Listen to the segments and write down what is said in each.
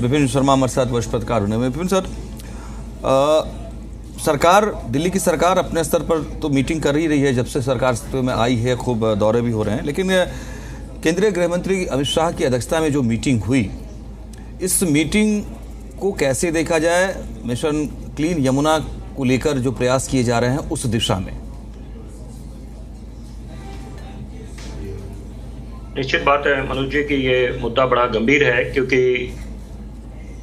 विपिन शर्मा हमारे साथ वरिष्ठ पत्रकार होने में। विपिन सर, सरकार, दिल्ली की सरकार अपने स्तर पर तो मीटिंग कर ही रही है, जब से सरकार में आई है खूब दौरे भी हो रहे हैं, लेकिन केंद्रीय गृह मंत्री अमित शाह की अध्यक्षता में जो मीटिंग हुई, इस मीटिंग को कैसे देखा जाए? मिशन क्लीन यमुना को लेकर जो प्रयास किए जा रहे हैं उस दिशा में। निश्चित बात है मनोज जी कि ये मुद्दा बड़ा गंभीर है, क्योंकि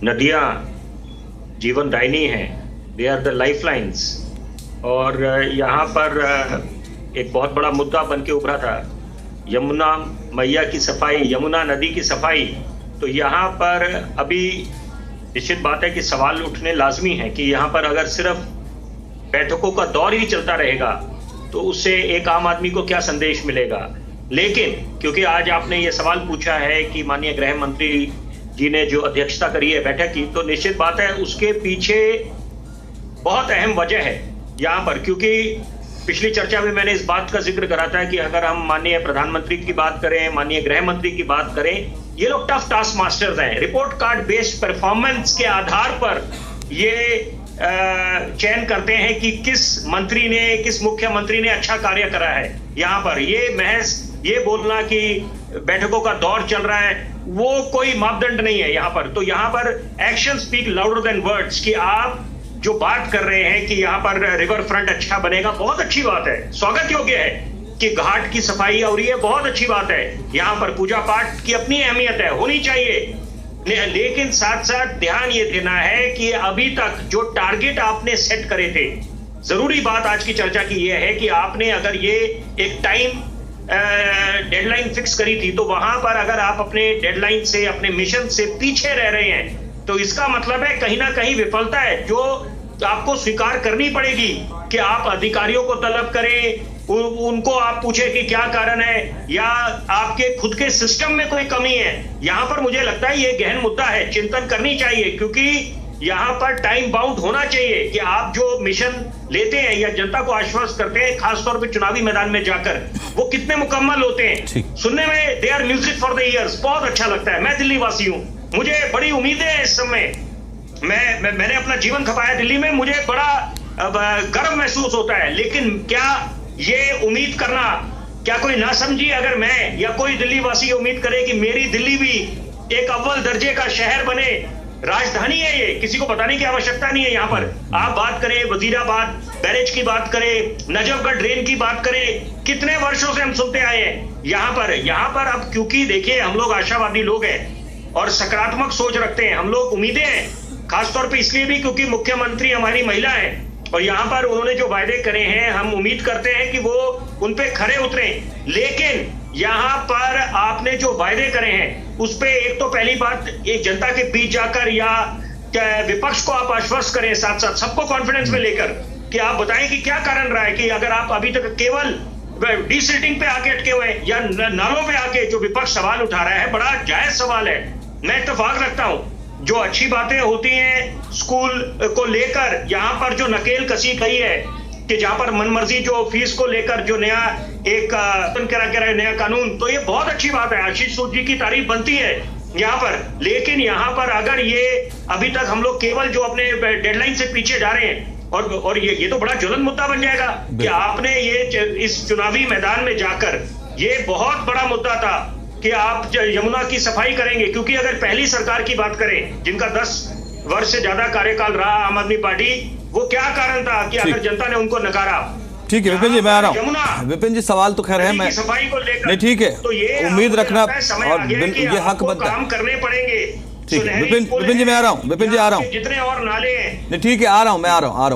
नदियां जीवनदायिनी हैं, दे आर द लाइफलाइंस। और यहाँ पर एक बहुत बड़ा मुद्दा बन के उभरा था यमुना मैया की सफाई, यमुना नदी की सफाई। तो यहाँ पर अभी निश्चित बात है कि सवाल उठने लाजमी है कि यहाँ पर अगर सिर्फ बैठकों का दौर ही चलता रहेगा तो उससे एक आम आदमी को क्या संदेश मिलेगा। लेकिन क्योंकि आज आपने ये सवाल पूछा है कि माननीय गृह मंत्री जी ने जो अध्यक्षता करी है बैठक की, तो निश्चित बात है उसके पीछे बहुत अहम वजह है यहाँ पर। क्योंकि पिछली चर्चा में मैंने इस बात का जिक्र करा था कि अगर हम माननीय प्रधानमंत्री की बात करें, माननीय गृह मंत्री की बात करें, ये लोग टफ टास्क मास्टर्स हैं। रिपोर्ट कार्ड बेस्ड परफॉर्मेंस के आधार पर ये चयन करते हैं कि किस मंत्री ने, किस मुख्यमंत्री ने अच्छा कार्य करा है। यहाँ पर ये महज ये बोलना कि बैठकों का दौर चल रहा है, वो कोई मापदंड नहीं है यहाँ पर। तो यहाँ पर action speak louder than words कि आप जो बात कर रहे हैं कि यहाँ पर रिवर फ्रंट अच्छा बनेगा, बहुत अच्छी बात है, स्वागत योग्य है कि घाट की सफाई हो रही है, बहुत अच्छी बात है। यहाँ पर पूजा पाठ की अपनी अहमियत है, होनी चाहिए। लेकिन साथ साथ ध्यान ये देना है कि अभी तक जो टारगेट आपने सेट करे थे, जरूरी बात आज की चर्चा की यह है कि आपने अगर ये एक टाइम डेडलाइन फिक्स करी थी, तो वहां पर अगर आप अपने डेडलाइन से, अपने मिशन से पीछे रह रहे हैं, तो इसका मतलब है कहीं ना कहीं विफलता है, जो आपको स्वीकार करनी पड़ेगी। कि आप अधिकारियों को तलब करें, उनको आप पूछे कि क्या कारण है, या आपके खुद के सिस्टम में कोई कमी है। यहां पर मुझे लगता है ये गहन मुद्दा है, चिंतन करनी चाहिए। क्योंकि यहाँ पर टाइम बाउंड होना चाहिए कि आप जो मिशन लेते हैं या जनता को आश्वस्त करते हैं, खासतौर पे चुनावी मैदान में जाकर, वो कितने मुकम्मल होते हैं। सुनने में they are music for the ears, बहुत अच्छा लगता है। मैं दिल्ली वासी हूँ, मुझे बड़ी उम्मीदें हैं इस समय। मैंने अपना जीवन खपाया दिल्ली में, मुझे बड़ा गर्व महसूस होता है। लेकिन क्या ये उम्मीद करना, क्या कोई ना समझी अगर मैं या कोई दिल्ली वासी उम्मीद करे कि मेरी दिल्ली भी एक अव्वल दर्जे का शहर बने, राजधानी है ये, किसी को बताने की आवश्यकता नहीं है। यहाँ पर आप बात करें वजीराबाद बैरेज की बात करें, नजफगढ़ ड्रेन की बात करें, कितने वर्षों से हम सुनते आए हैं। यहाँ पर अब क्योंकि देखिए हम लोग आशावादी लोग हैं और सकारात्मक सोच रखते हैं, हम लोग उम्मीदें हैं, खासतौर पे इसलिए भी क्योंकि मुख्यमंत्री हमारी महिला है और यहाँ पर उन्होंने जो वायदे करे हैं, हम उम्मीद करते हैं कि वो उन पे खरे उतरे। लेकिन यहाँ पर आपने जो वायदे करे हैं उस पे एक तो पहली बात, एक जनता के बीच जाकर या विपक्ष को आप आश्वस्त करें, साथ साथ सबको कॉन्फिडेंस में लेकर कि आप बताएं कि क्या कारण रहा है कि अगर आप अभी तक केवल डीसिल्टिंग पे आके अटके हुए या नालों पे आके जो विपक्ष सवाल उठा रहा है, बड़ा जायज सवाल है। मैं इत्तेफाक रखता हूँ, जो अच्छी बातें होती हैं स्कूल को लेकर, यहाँ पर जो नकेल कसी गई है कि जहां पर मनमर्जी जो फीस को लेकर जो नया एक नया कानून, तो ये बहुत अच्छी बात है, आशीष सूद जी की तारीफ बनती है यहाँ पर। लेकिन यहाँ पर अगर ये अभी तक हम लोग केवल जो अपने डेडलाइन से पीछे जा रहे हैं, और ये तो बड़ा ज्वलंत मुद्दा बन जाएगा कि आपने ये इस चुनावी मैदान में जाकर, ये बहुत बड़ा मुद्दा था कि आप यमुना की सफाई करेंगे। क्योंकि अगर पहली सरकार की बात करें जिनका 10 वर्ष से ज्यादा कार्यकाल रहा, आम आदमी पार्टी, वो क्या कारण था कि अगर जनता ने उनको नकारा। ठीक है विपिन जी, मैं आ रहा हूँ। विपिन जी सवाल तो खैर है, मैं सफाई को लेकर नहीं, ठीक है, तो ये उम्मीद रखना और ये हक बनता है, काम करने पड़ेंगे। ठीक है विपिन जी, मैं आ रहा हूँ। विपिन जी आ रहा हूँ, जितने और नाले हैं। नहीं ठीक है, आ रहा हूँ, मैं आ रहा हूँ।